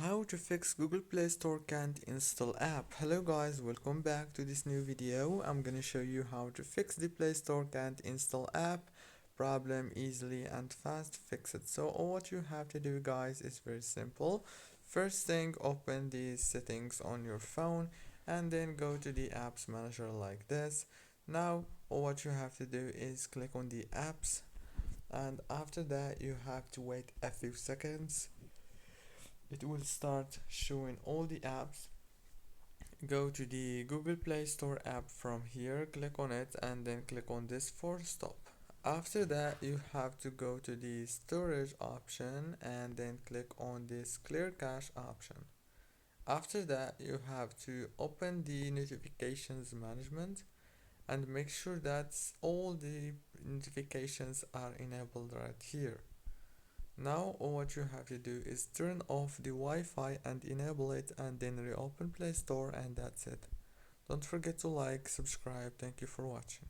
How to fix Google Play Store can't install app. Hello guys, welcome back to this new video. I'm gonna show you how to fix the Play Store can't install app problem easily and fast fix it. So all what you have to do guys is very simple. First thing, open the settings on your phone and then go to the apps manager like this. Now all what you have to do is click on the apps, and after that you have to wait a few seconds. It will start showing all the apps. Go to the Google Play Store app from here, click on it and then click on this for stop. After that you have to go to the storage option and then click on this clear cache option. After that you have to open the notifications management and make sure that all the notifications are enabled right here. Now all what you have to do is turn off the Wi-Fi and enable it and then reopen Play Store, and that's it. Don't forget to like, subscribe. Thank you for watching.